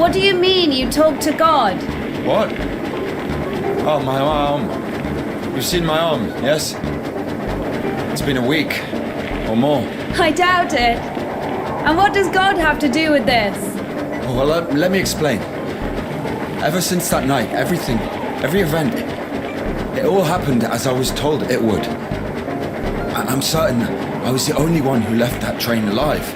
What do you mean you talk to God? What? Oh, my arm. You've seen my arm, yes? It's been a week. Or more. I doubt it. And what does God have to do with this? Well, let me explain. Ever since that night, every event, it all happened as I was told it would. I'm certain I was the only one who left that train alive.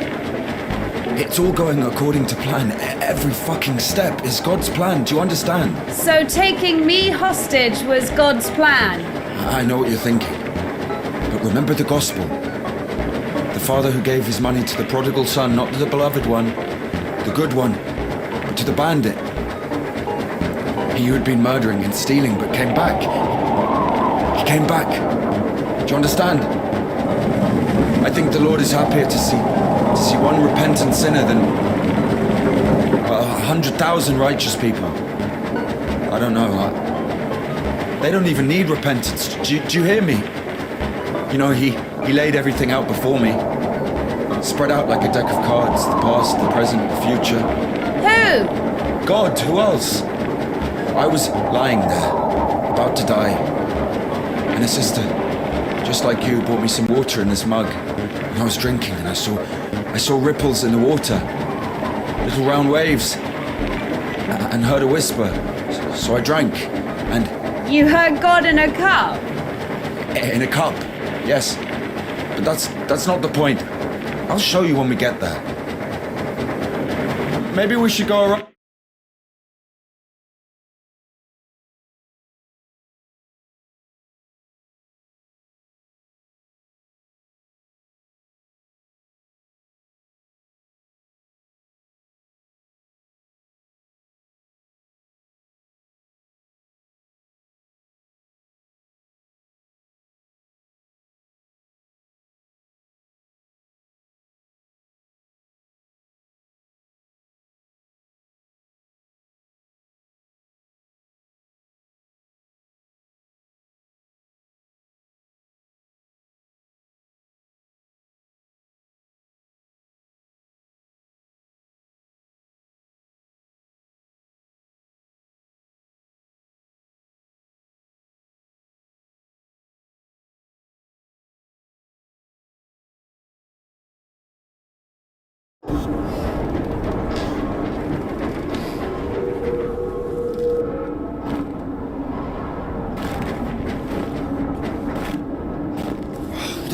It's all going according to plan. Every fucking step is God's plan. Do you understand? So taking me hostage was God's plan? I know what you're thinking. But remember the gospel. The father who gave his money to the prodigal son, not to the beloved one, the good one, but to the bandit. He who had been murdering and stealing but came back. He came back. Do you understand? I think the Lord is happier to see one repentant sinner than 100,000 righteous people. I don't know. They don't even need repentance. Do you hear me? You know, he laid everything out before me. Spread out like a deck of cards. The past, the present, the future. Who? God, who else? I was lying there, about to die. And a sister, just like you, brought me some water in this mug. And I was drinking and I saw ripples in the water. Little round waves. And heard a whisper. So I drank. And... You heard God in a cup? In a cup, yes. But that's not the point. I'll show you when we get there. Maybe we should go around...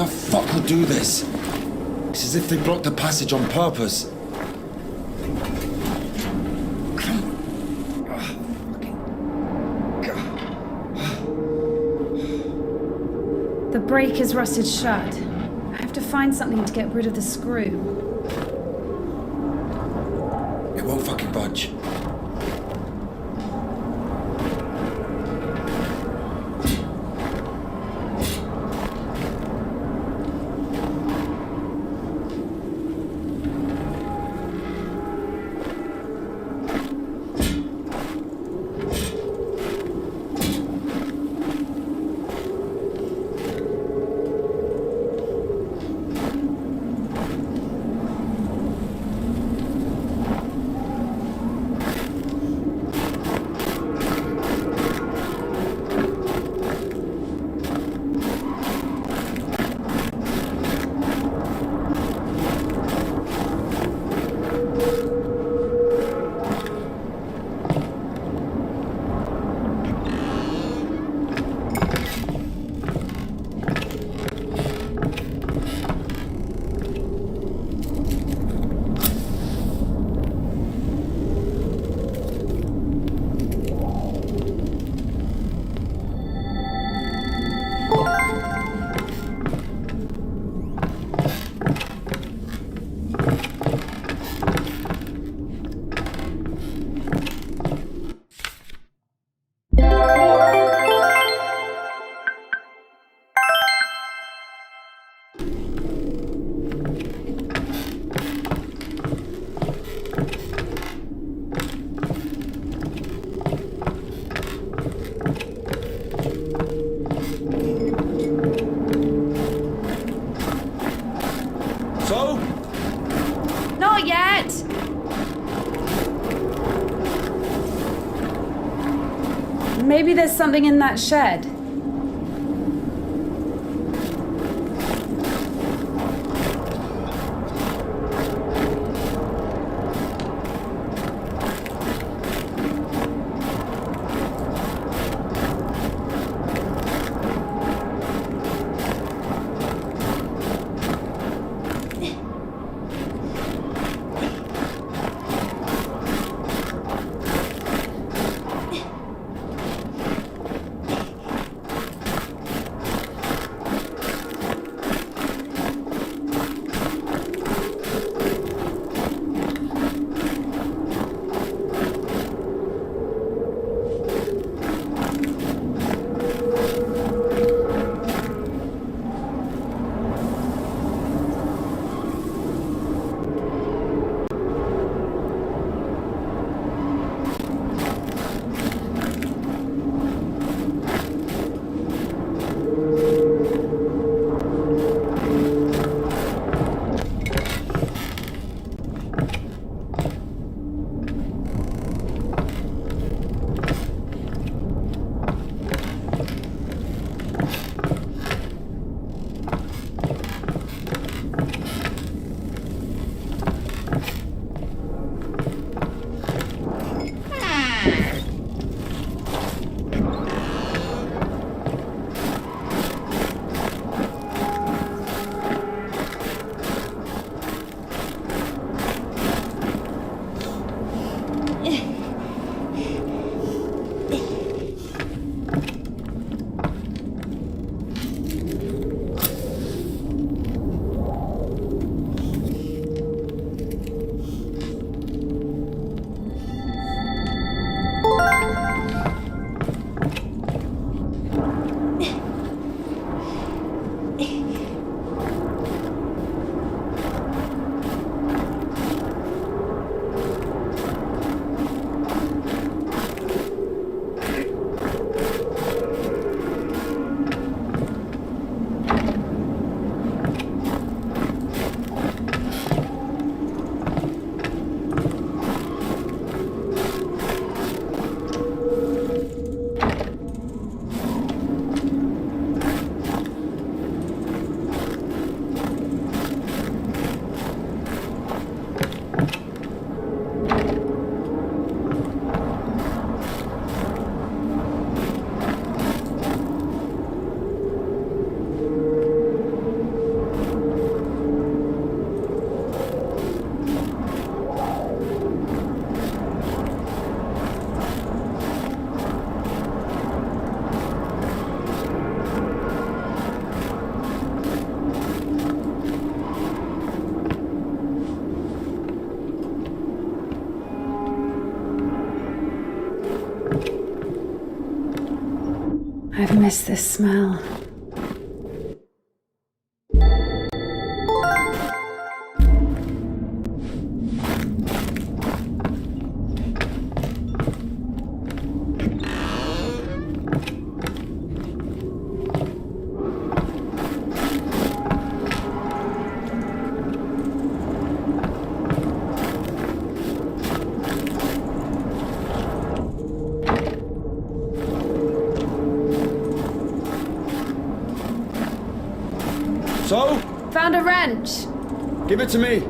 Who the fuck would do this? It's as if they blocked the passage on purpose. The brake is rusted shut. I have to find something to get rid of the screw. It won't fucking budge. Maybe there's something in that shed. I've missed this smell. So? Found a wrench. Give it to me.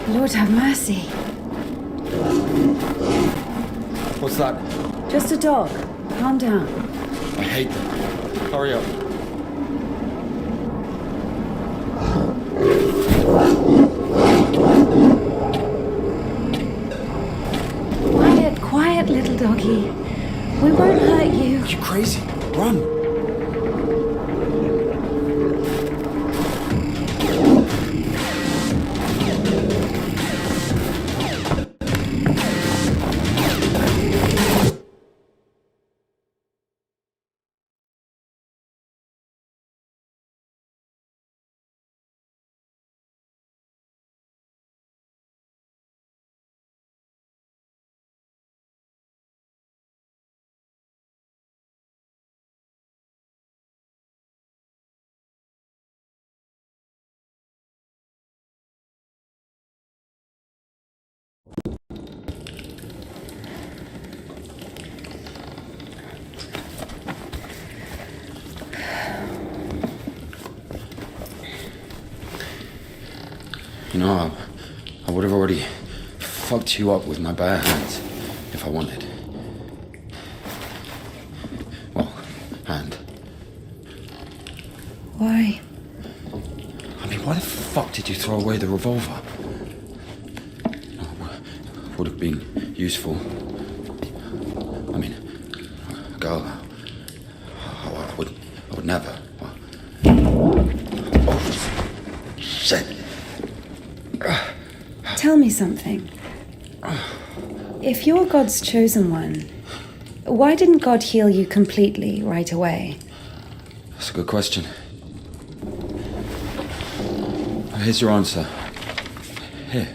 Lord have mercy. What's that? Just a dog. Calm down. I hate them. Hurry up. Quiet, little doggy. We won't hurt you. You crazy? Run! You know, I would have already fucked you up with my bare hands if I wanted. Well, hand. Why? I mean, why the fuck did you throw away the revolver? Would have been useful. I mean, a girl. I would never. Oh, shit. Tell me something. If you're God's chosen one, why didn't God heal you completely right away? That's a good question. Here's your answer. Here.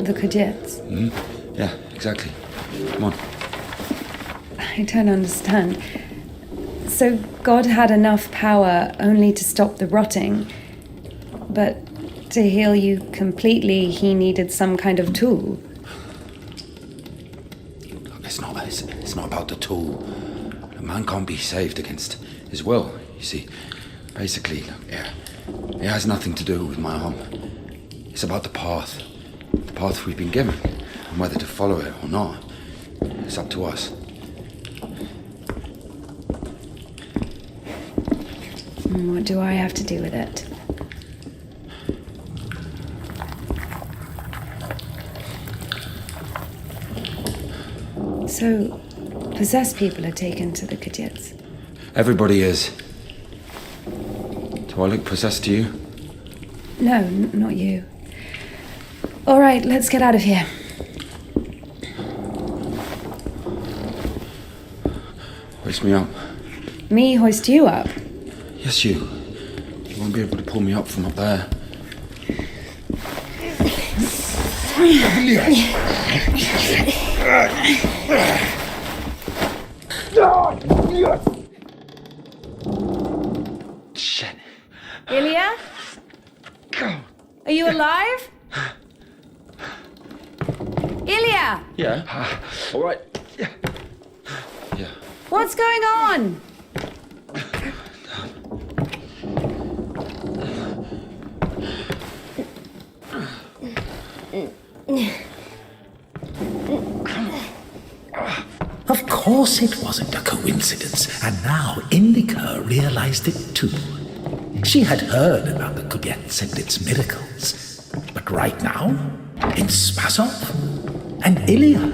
The Kudets. Mm-hmm. Yeah, exactly. Come on. I don't understand. So God had enough power only to stop the rotting, but to heal you completely, he needed some kind of tool. Look, it's not about the tool. A man can't be saved against his will, you see. Basically, look, it has nothing to do with my arm. It's about the path we've been given, and whether to follow it or not, it's up to us. What do I have to do with it? So, possessed people are taken to the Kudets? Everybody is. Do I look possessed to you? No, not you. All right, let's get out of here. Hoist me up. Me hoist you up? Yes, you. You won't be able to pull me up from up there. Shit. Ilya? Are you alive? Ilya! Yeah. All right. Yeah. What's going on? Of course it wasn't a coincidence, and now Indika realized it too. She had heard about the Kudets and its miracles, but right now, in Spasov and Ilya,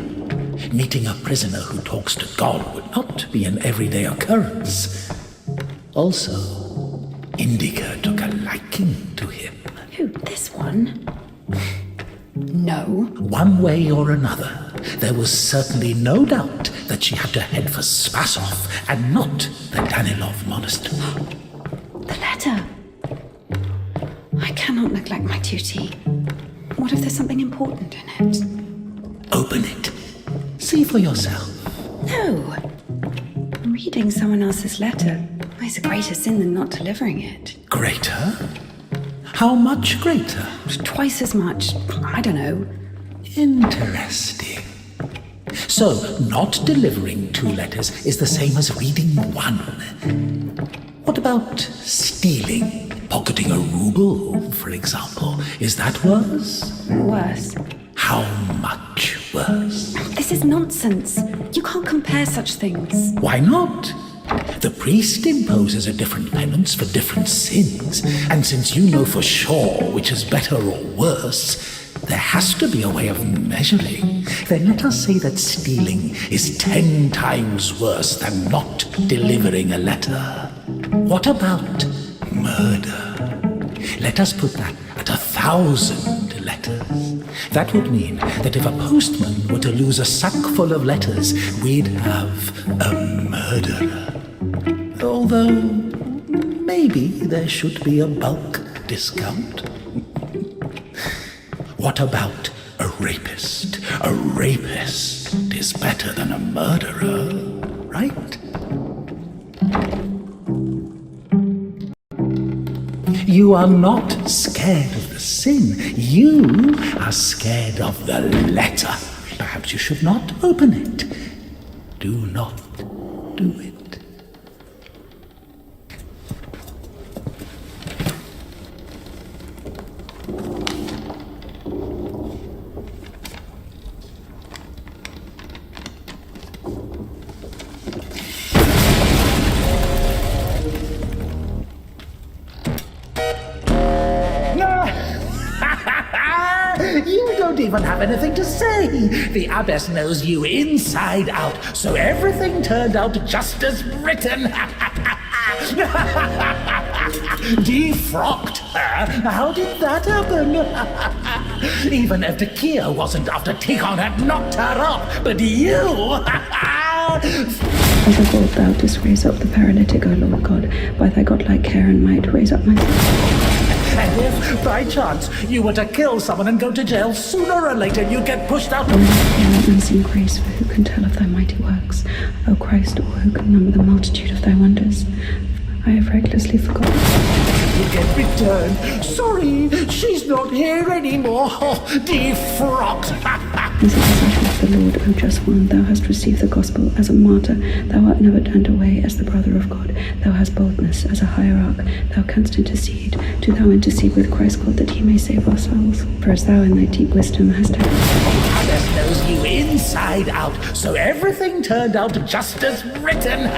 meeting a prisoner who talks to God would not be an everyday occurrence. Also, Indika took a liking to him. Who, this one? No. One way or another, there was certainly no doubt that she had to head for Spasov and not the Danilov monastery. The letter. I cannot neglect my duty. What if there's something important in it? Open it. See for yourself. No. Reading someone else's letter is a greater sin than not delivering it. Greater? How much greater? Twice as much. I don't know. Interesting. So, not delivering 2 letters is the same as reading 1. What about stealing? Pocketing a ruble, for example. Is that worse? Worse. How much worse? This This is nonsense. You can't compare such things. Why not? The priest imposes a different penance for different sins, and since you know for sure which is better or worse, there has to be a way of measuring. Then let us say that stealing is 10 times worse than not delivering a letter. What about murder? Let us put that at 1,000 letters. That would mean that if a postman were to lose a sack full of letters, we'd have a murderer. Although, maybe there should be a bulk discount. What about a rapist? A rapist is better than a murderer, right? You are not scared of the sin. You are scared of the letter. Perhaps you should not open it. Do not do it. You don't even have anything to say. The abbess knows you inside out, so everything turned out just as written. Defrocked her? How did that happen? Even if Dcoy wasn't after Tikhon had knocked her up, but you... As of old thou didst raise up the paralytic, O Lord God, by thy godlike care and might raise up myself. And if, by chance, you were to kill someone and go to jail, sooner or later you'd get pushed out. O Lord, and unseen grace, for who can tell of thy mighty works? O Christ, or who can number the multitude of thy wonders? I have recklessly forgotten. You get returned. Sorry, she's not here anymore. Oh, defrocked. As a disciple of the Lord, O just one, thou hast received the gospel as a martyr. Thou art never turned away as the brother of God. Thou hast boldness as a hierarch. Thou canst intercede. Do thou intercede with Christ God that he may save our souls. For as thou in thy deep wisdom hast... Abbess knows you inside out, so everything turned out just as written.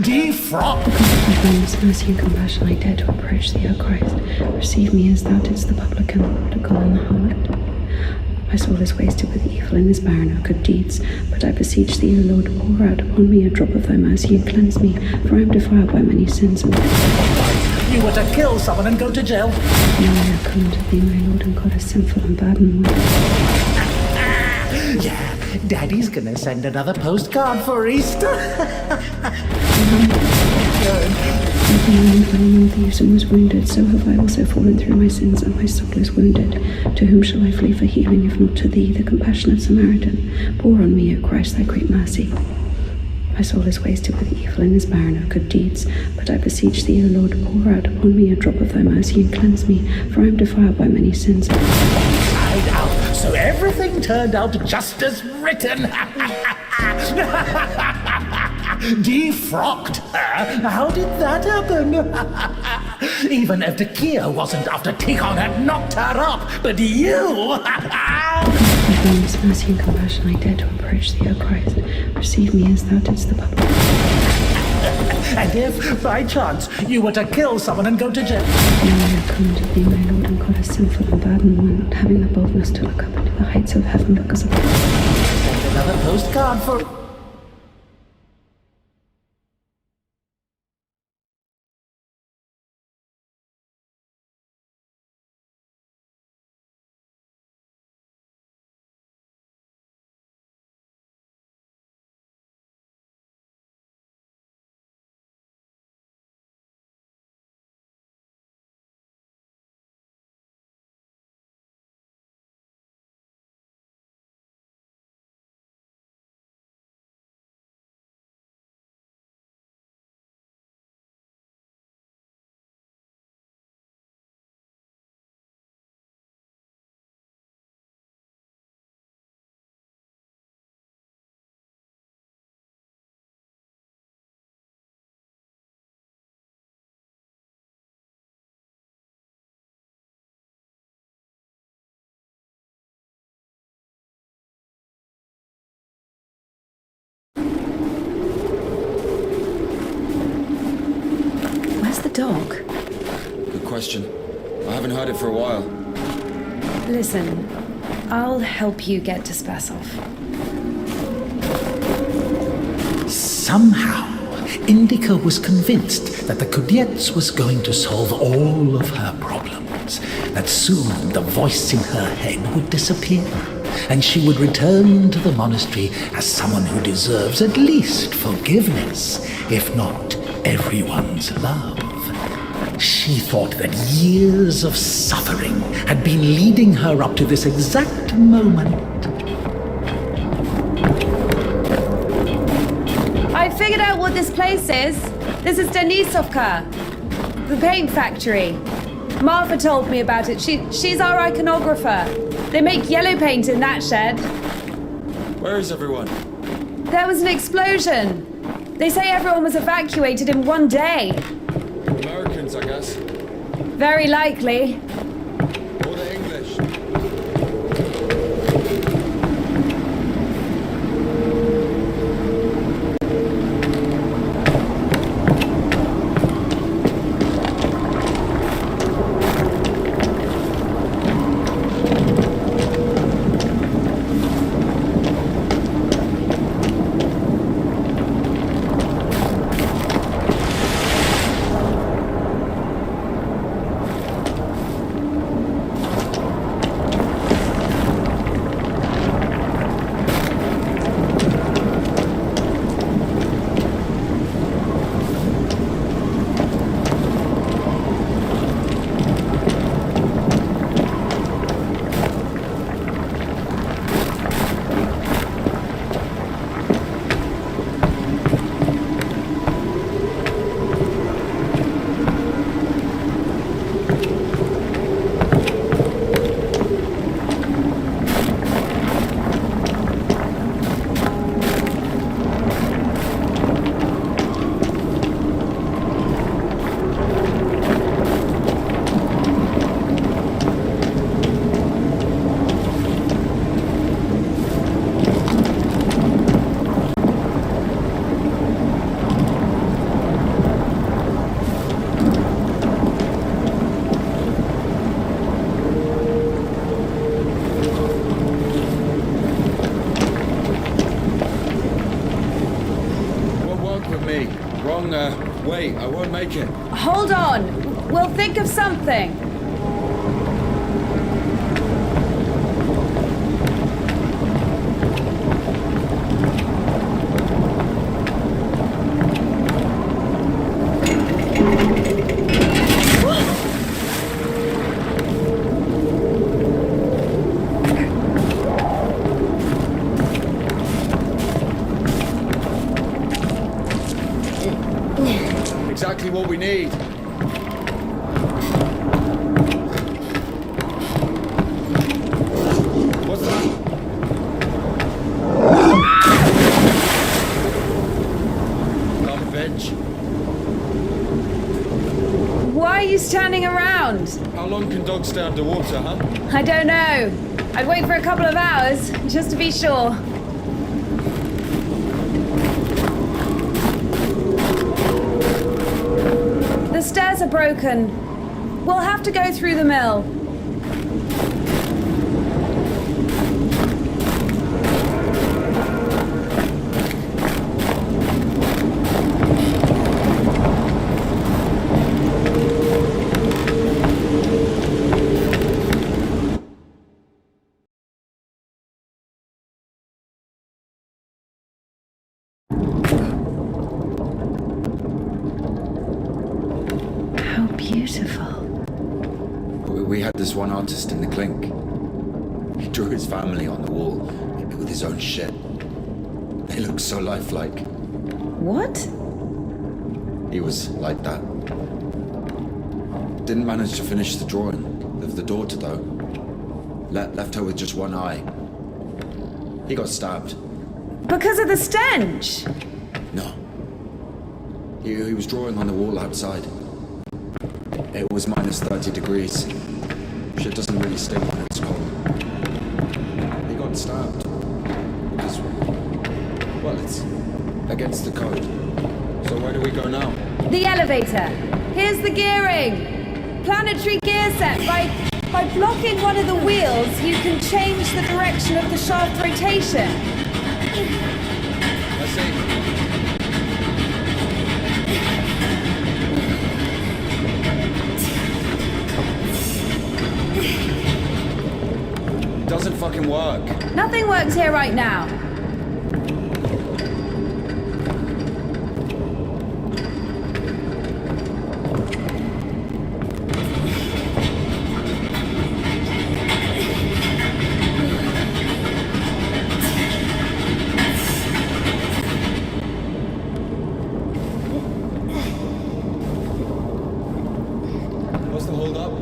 Defrocked. Because of thy boundless mercy and compassion, I dare to approach thee, O Christ. Receive me as thou didst the publican, prodigal, and the harlot. My soul is wasted with evil and is barren of good deeds. But I beseech thee, O Lord, pour out upon me a drop of thy mercy and cleanse me, for I am defiled by many sins. And you were to kill someone and go to jail. Now I have come unto thee, my Lord and God, a sinful and burdened one. Yeah, Daddy's gonna send another postcard for Easter. When all thieves and was wounded, so have I also fallen through my sins, and my soul is wounded. To whom shall I flee for healing, if not to thee, the compassionate Samaritan? Pour on me, O Christ, thy great mercy. My soul is wasted with evil and is barren of good deeds. But I beseech thee, O Lord, pour out upon me a drop of thy mercy and cleanse me, for I am defiled by many sins. Inside out, so everything turned out just as written. Defrocked her? How did that happen? Even if Dcoy wasn't after Tikhon had knocked her up, but you... Because of thy boundless mercy and compassion, I dare to approach thee, O Christ. Receive me as thou didst the public. And if, by chance, you were to kill someone and go to jail... Now I have come to thee, my Lord and God, a sinful and burdened one, not having the boldness to look up into the heights of heaven because of... Send another postcard for... dog? Good question. I haven't heard it for a while. Listen, I'll help you get to Spasov. Somehow, Indika was convinced that the Kudyets was going to solve all of her problems, that soon the voice in her head would disappear, and she would return to the monastery as someone who deserves at least forgiveness, if not everyone's love. She thought that years of suffering had been leading her up to this exact moment. I figured out what this place is. This is Denisovka, the paint factory. Martha told me about it. She's our iconographer. They make yellow paint in that shed. Where is everyone? There was an explosion. They say everyone was evacuated in one day. Americans, I guess. Very likely. Or the English. Wait, I won't make it. Hold on. We'll think of something. Exactly what we need. What's that? Come, bitch. Why are you standing around? How long can dogs stay underwater, huh? I don't know. I'd wait for a couple of hours, just to be sure. The stairs are broken. We'll have to go through the mill. Beautiful. We had this one artist in the clink. He drew his family on the wall with his own shit. They look so lifelike. What? He was like that. Didn't manage to finish the drawing of the daughter, though. Left her with just one eye. He got stabbed. Because of the stench? No. He was drawing on the wall outside. It was minus 30 degrees. Shit doesn't really sting when it's cold. He got stabbed. Because, well, it's against the code. So where do we go now? The elevator. Here's the gearing. Planetary gear set. By blocking one of the wheels, you can change the direction of the shaft rotation. I see. Doesn't fucking work. Nothing works here right now. What's the hold up?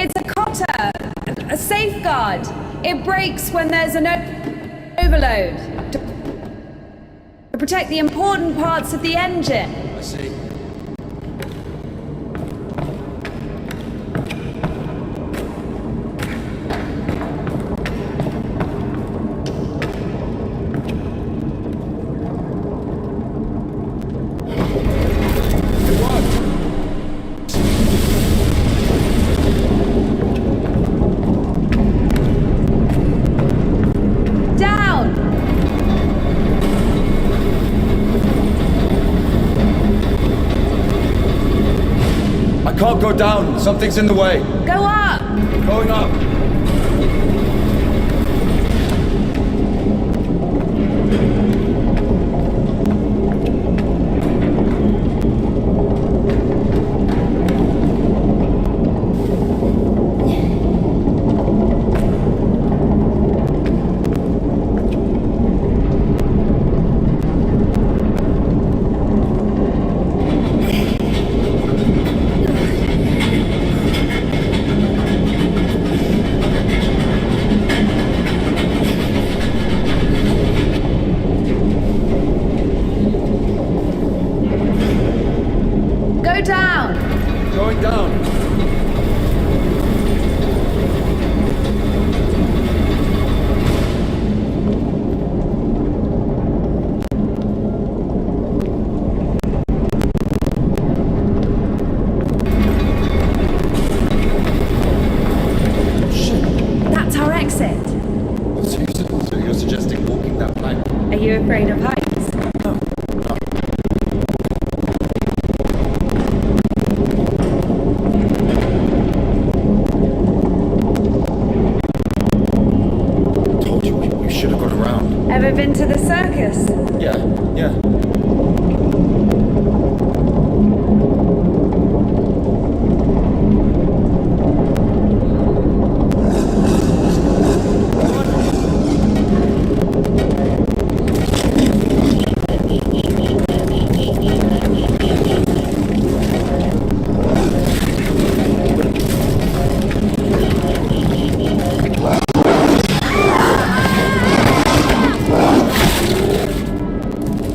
It's a cotter, a safeguard. It breaks when there's an overload to protect the important parts of the engine. I see. Down! I can't go down. Something's in the way. Go up! Going up. Go down! Going down. That's our exit. So you're suggesting walking that plank? Are you afraid of heights? Told you we should have got around. Ever been to the circus? Yeah, yeah.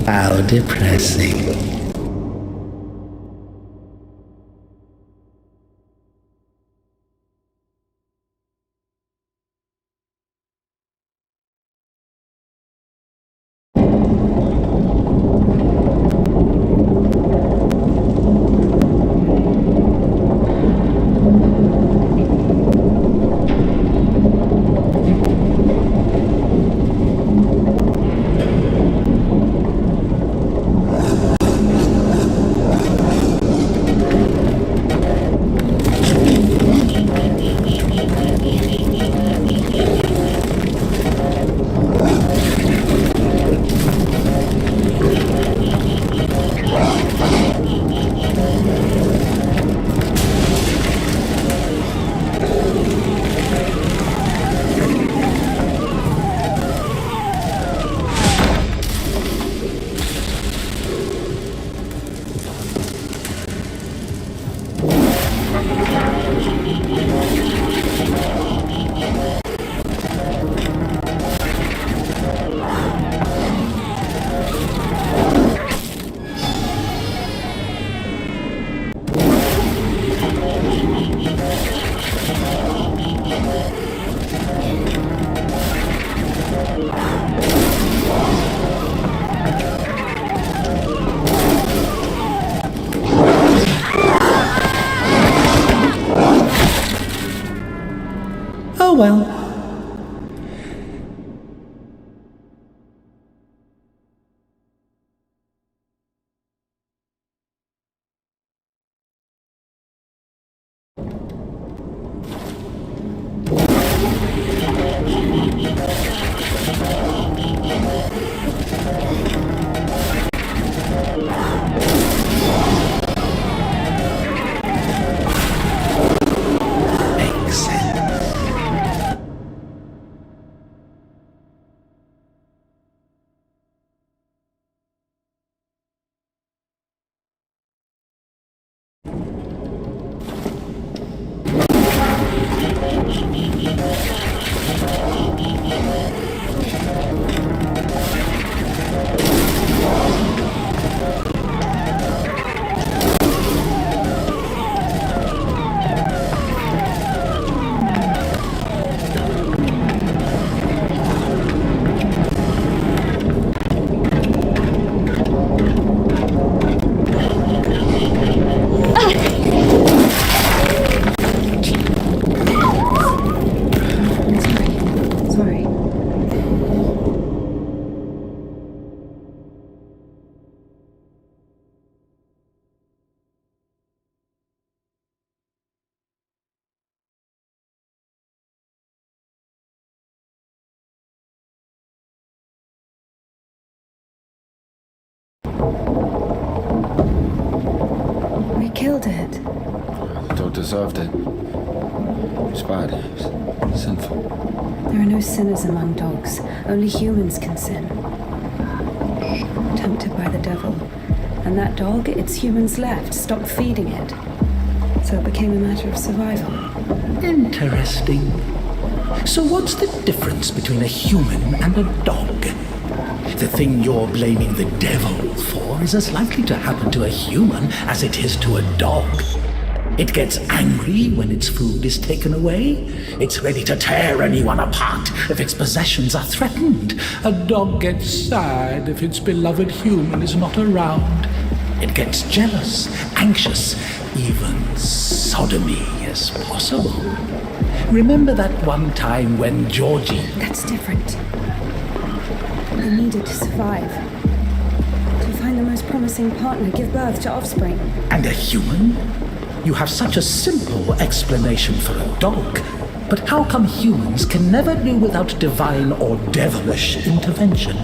How depressing. Oh well. Makes sense. Sorry. We killed it. The dog deserved it. It was bad. It was sinful. There are no sinners among dogs. Only humans can sin. Tempted by the devil. And that dog, its humans left, stopped feeding it. So it became a matter of survival. Interesting. So what's the difference between a human and a dog? The thing you're blaming the devil for is as likely to happen to a human as it is to a dog. It gets angry when its food is taken away. It's ready to tear anyone apart if its possessions are threatened. A dog gets sad if its beloved human is not around. It gets jealous, anxious, even sodomy is possible. Remember that one time when Georgie... That's different. They needed to survive. To find the most promising partner, give birth to offspring. And a human? You have such a simple explanation for a dog. But how come humans can never do without divine or devilish intervention?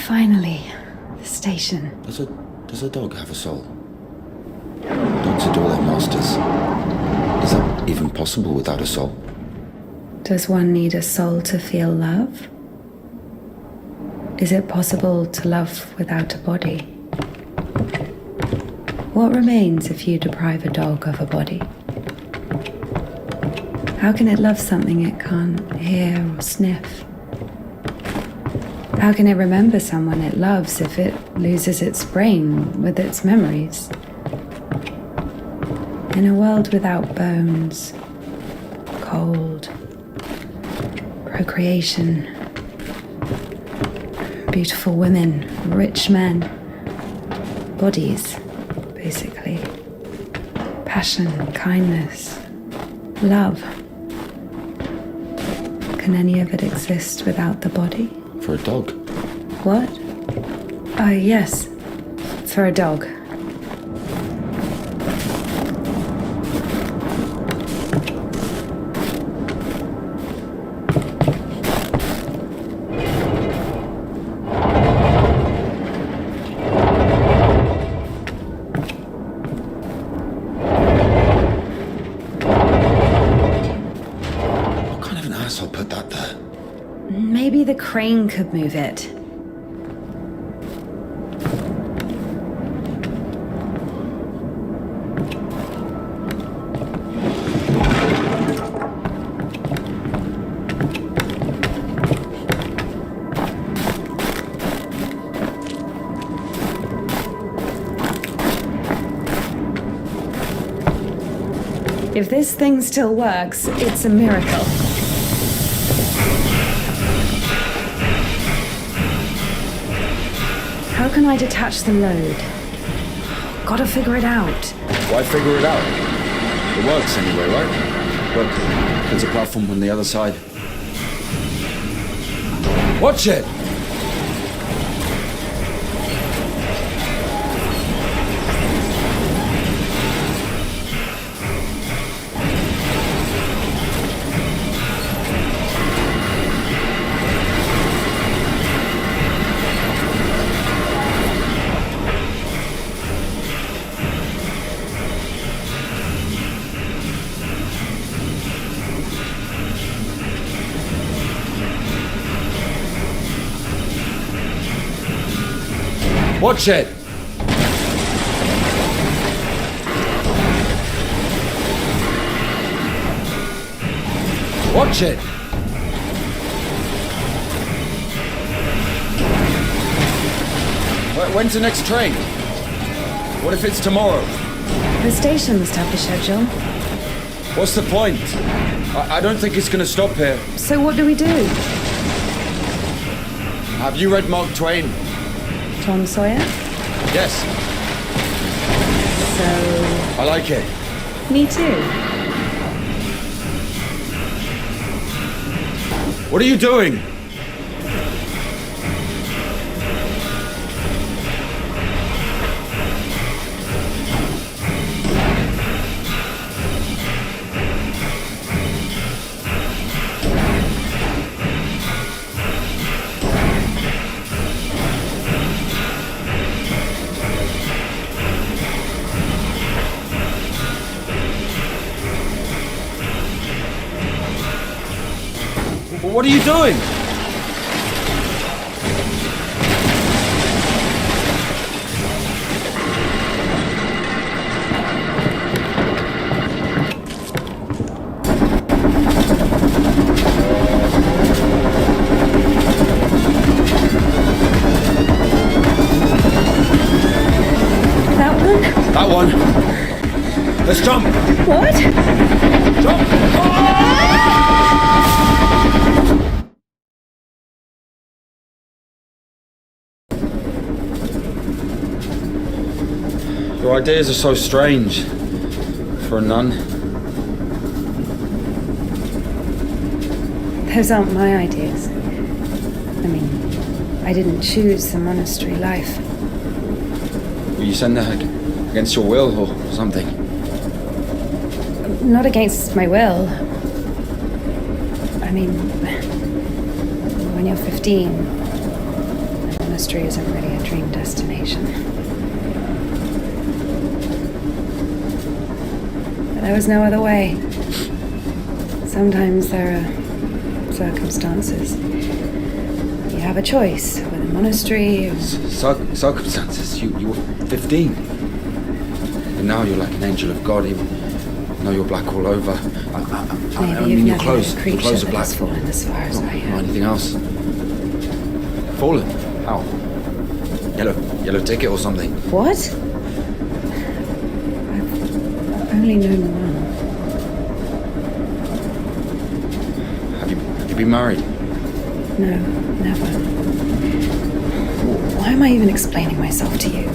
Finally, the station. Does a dog have a soul? Dogs adore their masters. Is that even possible without a soul? Does one need a soul to feel love? Is it possible to love without a body? What remains if you deprive a dog of a body? How can it love something it can't hear or sniff? How can it remember someone it loves if it loses its brain with its memories? In a world without bones, cold, procreation, beautiful women, rich men, bodies, basically, passion, kindness, love. Can any of it exist without the body? For a dog? What? Yes. For a dog. What kind of an asshole put that there? Maybe the crane could move it. If this thing still works, it's a miracle. How can I detach the load? Gotta figure it out. Why figure it out? It works anyway, right? Look, there's a platform on the other side. Watch it! Watch it! Watch it! When's the next train? What if it's tomorrow? The station must have the schedule. What's the point? I don't think it's gonna stop here. So what do we do? Have you read Mark Twain? Tom Sawyer? Yes. So... I like it. me too. What are you doing? What are you doing? That one? That one. Let's jump. What? Jump. Your ideas are so strange for a nun. Those aren't my ideas. I mean, I didn't choose the monastery life. Will you send her against your will or something? Not against my will. I mean, when you're 15, the monastery isn't really a dream destination. But there was no other way. Sometimes there are circumstances. You have a choice with a monastery or... Circumstances? You were 15. And now you're like an angel of God. Even though you're black all over. I Maybe you've mean, your never clothes, had a your creature clothes are that black. has fallen as far as I Not have. anything else. Fallen? How? Yellow ticket or something? What? I've only known one. Have you been married? No, never. Why am I even explaining myself to you?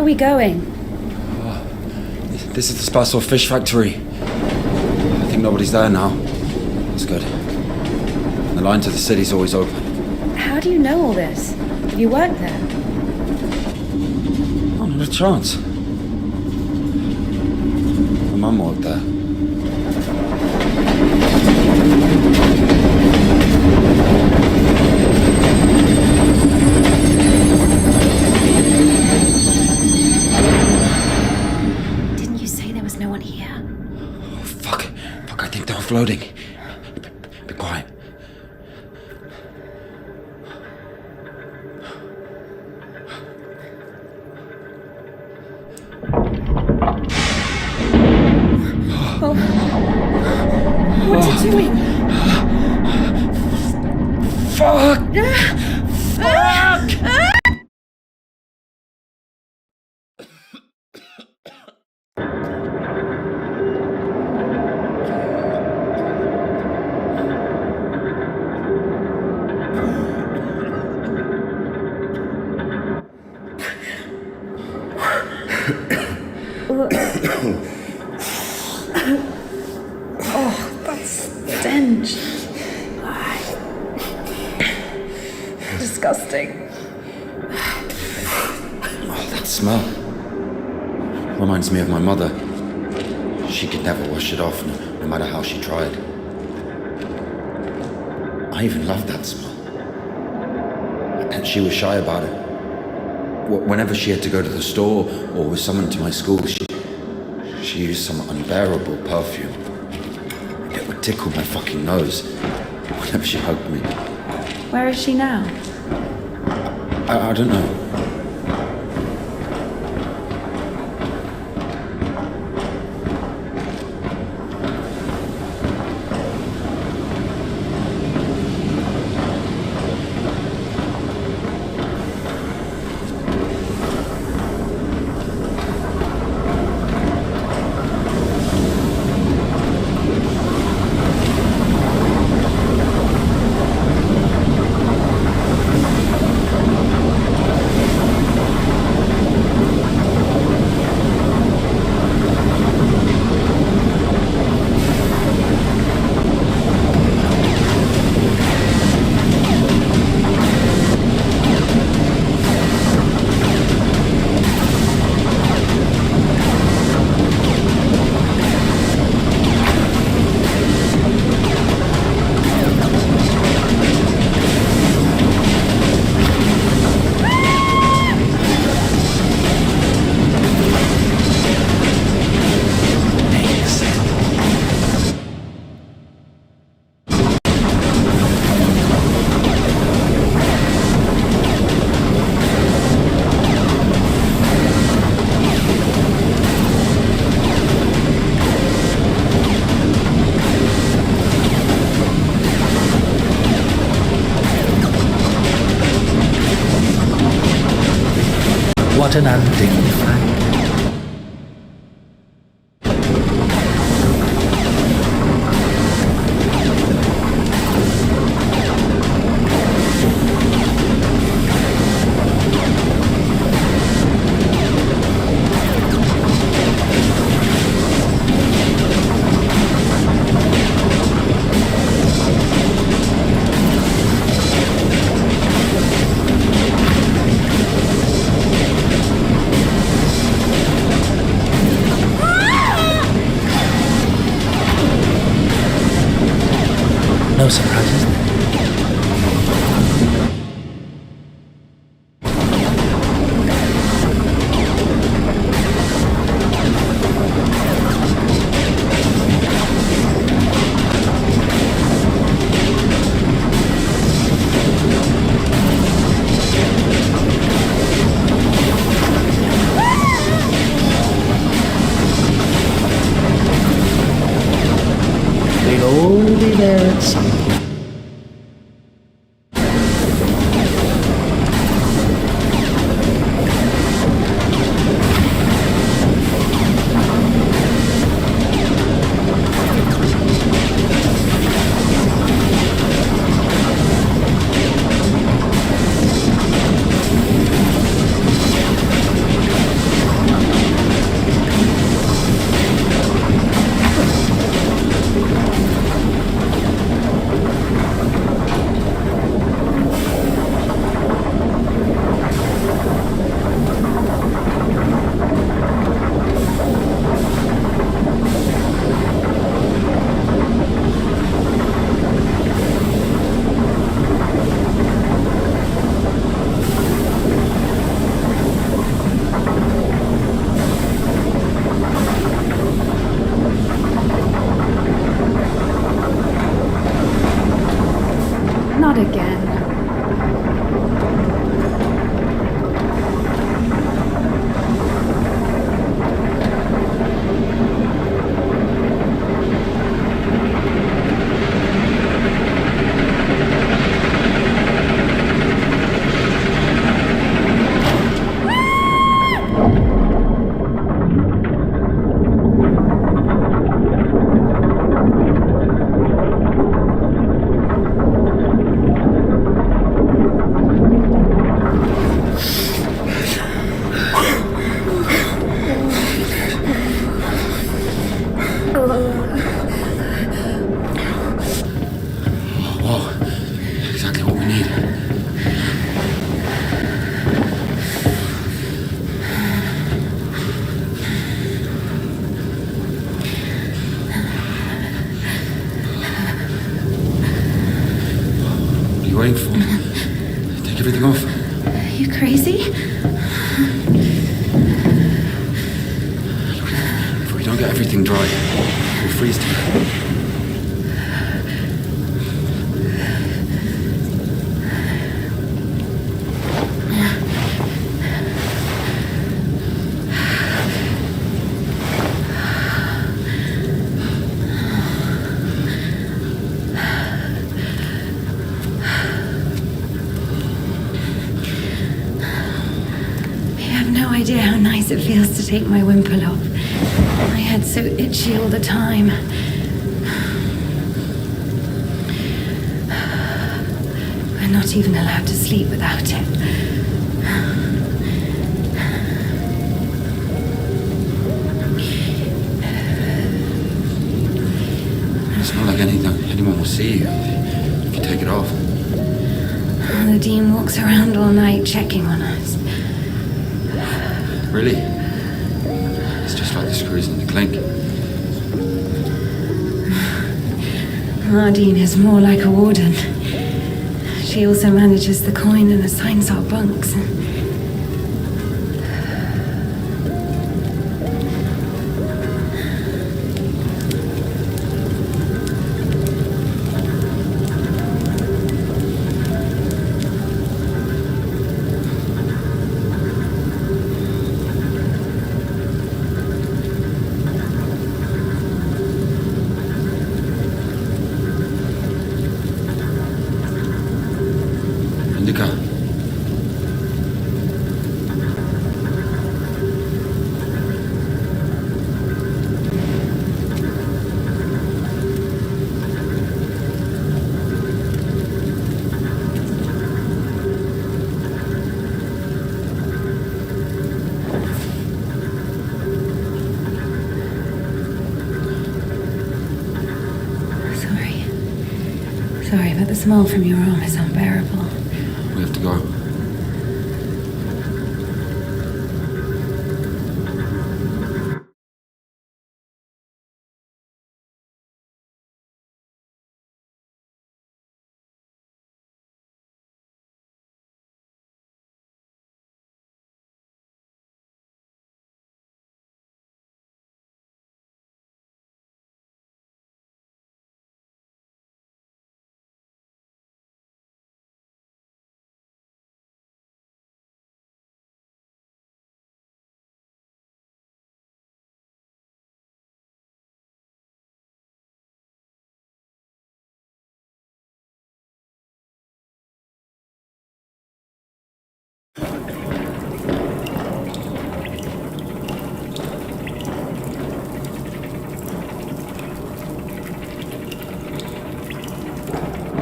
we going? This is the Spassor fish factory. I think nobody's there now. That's good. The line to the city's always open. How do you know all this? You work there? Oh, not a chance. My mum worked there. Didn't you say there was no one here? Oh, fuck, I think they're offloading. Be quiet. What are you doing? Fuck! Oh, that stench. Disgusting. Oh, that smell. Reminds me of my mother. She could never wash it off, no matter how she tried. I even loved that smell. And she was shy about it. Whenever she had to go to the store or was summoned to my school, she used some unbearable perfume. It would tickle my fucking nose whenever she hugged me. Where is she now? I don't know. What an undignified. No surprises there. They'll all be there at some point. Not again. Exactly what we need. What are you waiting for? Take everything off. Are you crazy? If we don't get everything dry, we'll freeze to death. No idea how nice it feels to take my wimple off. My head's so itchy all the time. We're not even allowed to sleep without it. It's not like anyone will see you if you take it off. The Dean walks around all night checking on us. Really? It's just like the screws in the clink. Nardine is more like a warden. She also manages the coin and assigns our bunks. Indika. Sorry, but the smell from your arm is unbearable. We have to go.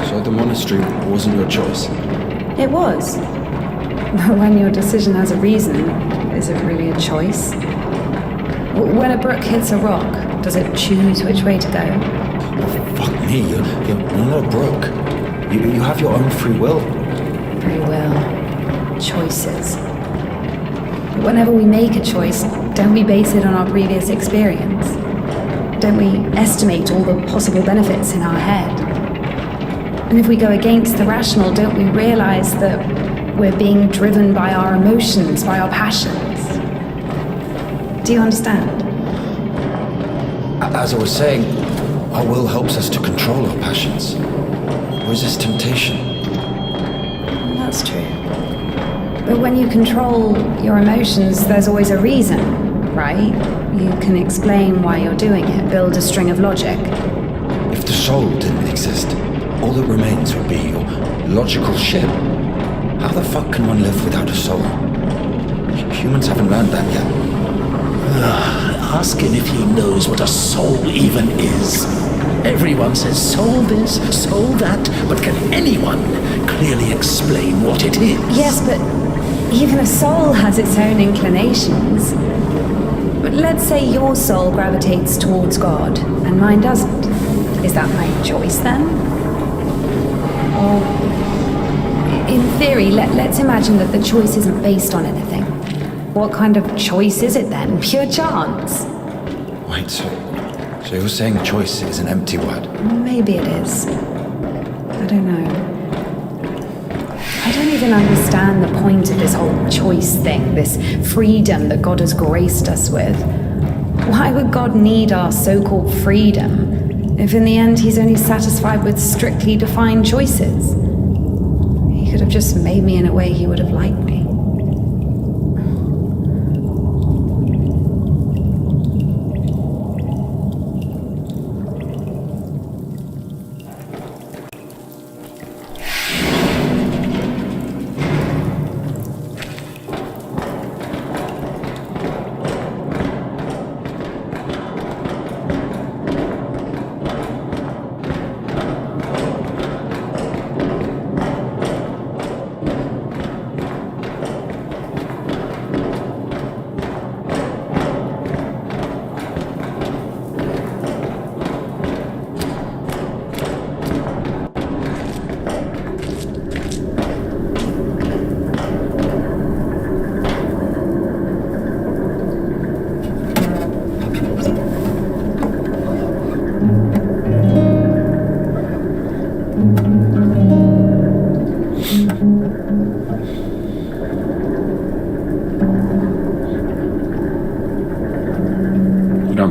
So the monastery wasn't your choice? It was. But when your decision has a reason, is it really a choice? When a brook hits a rock, does it choose which way to go? Oh, fuck me, you're not a brook. You have your own free will. Free will. Choices. But whenever we make a choice, don't we base it on our previous experience? Don't we estimate all the possible benefits in our head? And if we go against the rational, don't we realize that we're being driven by our emotions, by our passions? Do you understand? As I was saying, our will helps us to control our passions. resist temptation. Well, that's true. But when you control your emotions, there's always a reason, right? You can explain why you're doing it, build a string of logic. If the soul didn't exist, all that remains would be your logical ship. How the fuck can one live without a soul? Humans haven't learned that yet. Ask him if he knows what a soul even is. Everyone says soul this, soul that, but can anyone clearly explain what it is? Yes, but even a soul has its own inclinations. But let's say your soul gravitates towards God, and mine doesn't. Is that my choice then? Or, in theory, let's imagine that the choice isn't based on anything. What kind of choice is it then? Pure chance? Wait, so you're saying choice is an empty word? Maybe it is. I don't know. I don't even understand the point of this whole choice thing, this freedom that God has graced us with. Why would God need our so-called freedom if in the end he's only satisfied with strictly defined choices? He could have just made me in a way he would have liked me.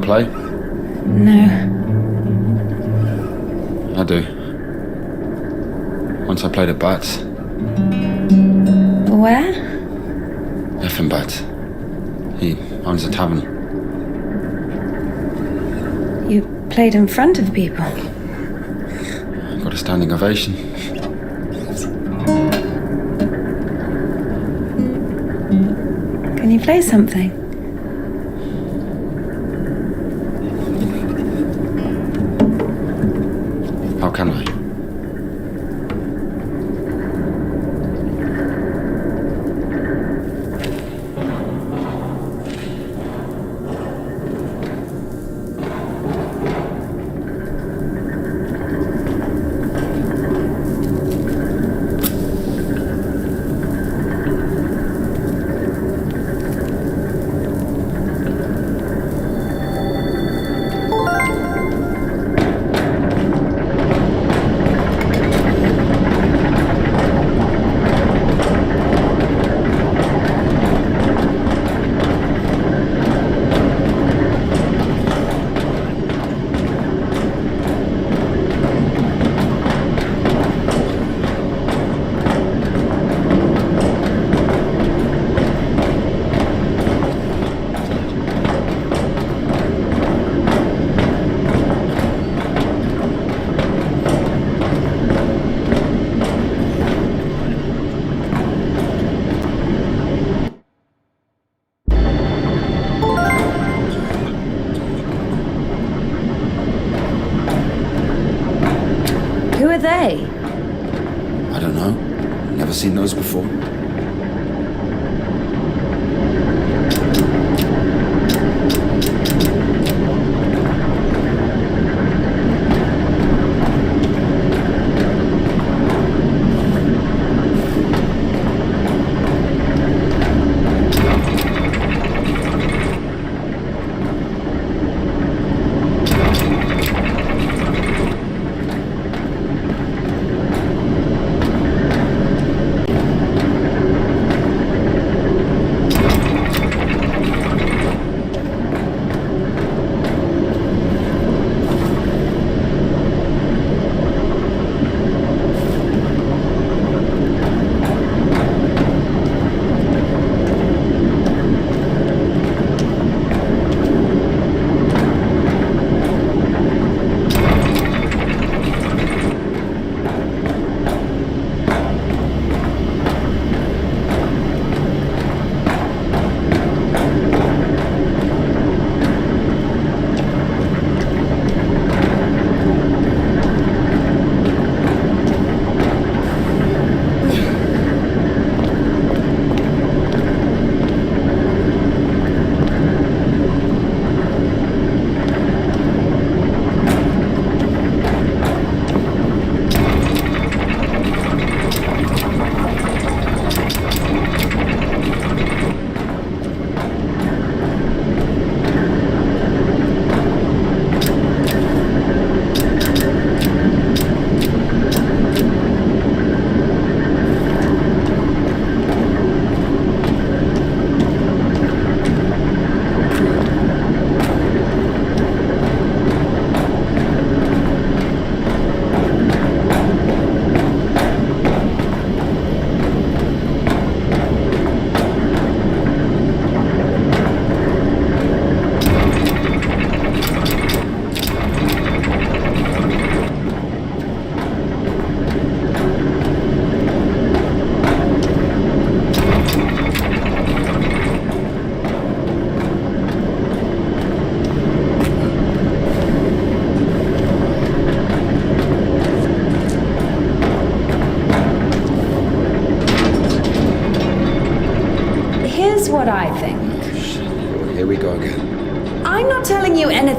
Play? No. I do. Once I played at bats. Where? Effing bats. He owns a tavern. You played in front of people. Got a standing ovation. Can you play something? How can I? Who are they? I don't know. Never seen those before.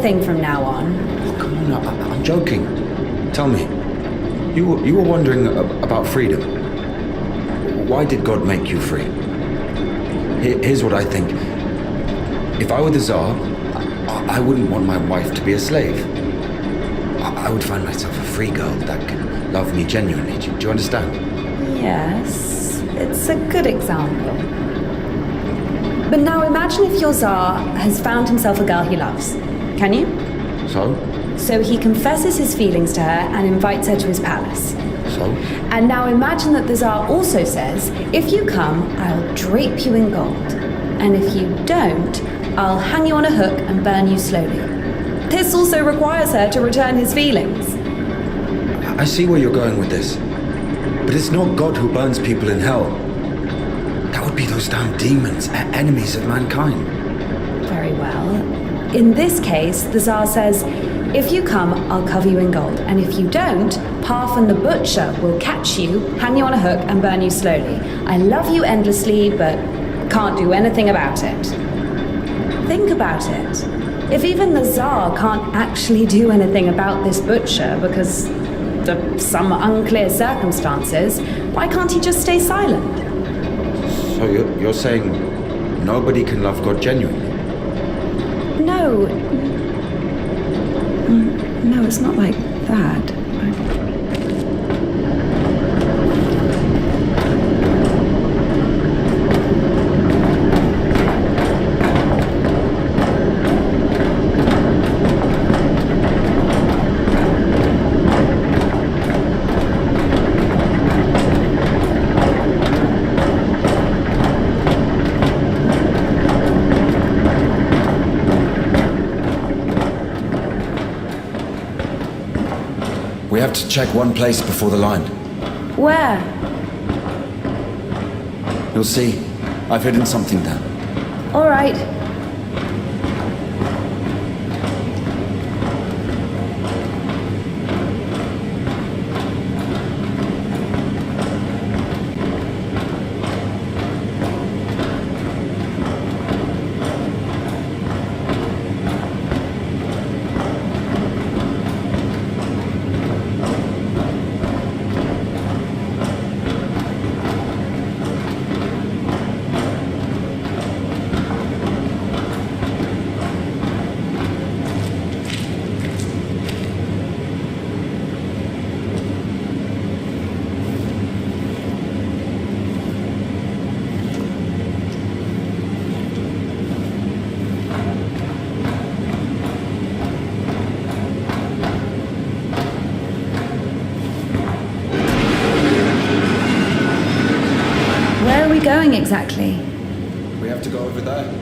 everything from now on. Oh, come on, I'm joking. Tell me, you were wondering about freedom. Why did God make you free? Here's what I think. If I were the Tsar, I wouldn't want my wife to be a slave. I would find myself a free girl that could love me genuinely. Do you understand? Yes, it's a good example. But now imagine if your Tsar has found himself a girl he loves. Can you? So? So he confesses his feelings to her and invites her to his palace. So? And now imagine that the Tsar also says, if you come, I'll drape you in gold. And if you don't, I'll hang you on a hook and burn you slowly. This also requires her to return his feelings. I see where you're going with this. But it's not God who burns people in hell. That would be those damn demons, enemies of mankind. Very well. In this case, the Tsar says, if you come, I'll cover you in gold. And if you don't, Parfan the Butcher will catch you, hang you on a hook, and burn you slowly. I love you endlessly, but can't do anything about it. Think about it. If even the Tsar can't actually do anything about this butcher because of some unclear circumstances, why can't he just stay silent? So you're saying nobody can love God genuinely? No. No, it's not like that. We have to check one place before the line. Where? You'll see. I've hidden something there. All right. Where are we going exactly? We have to go over there.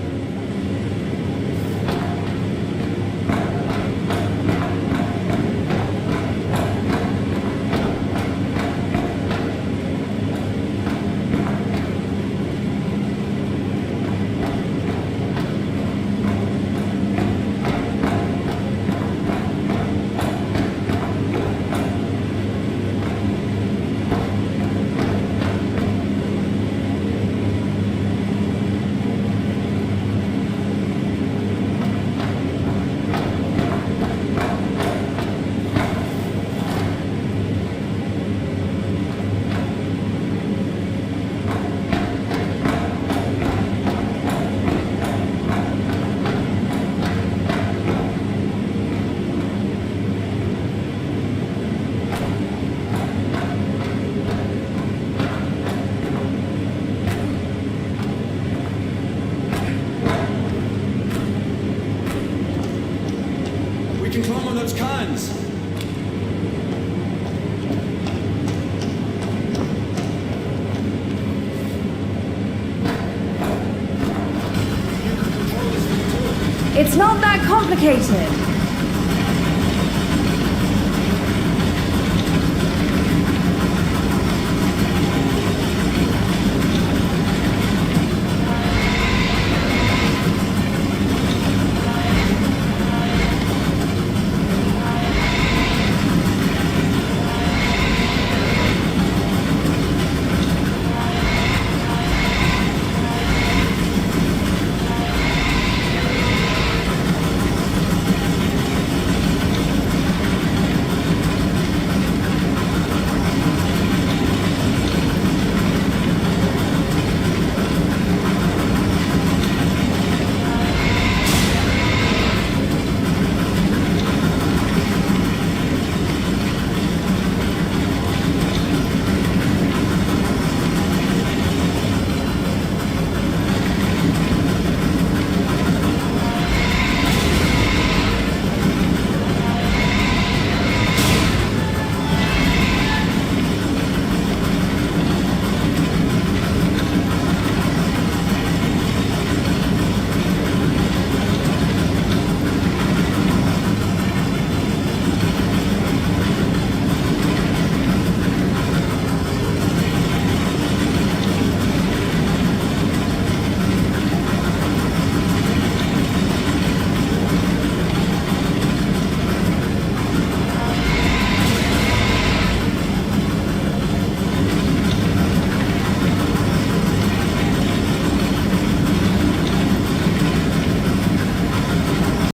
We can climb on those cans. It's not that complicated.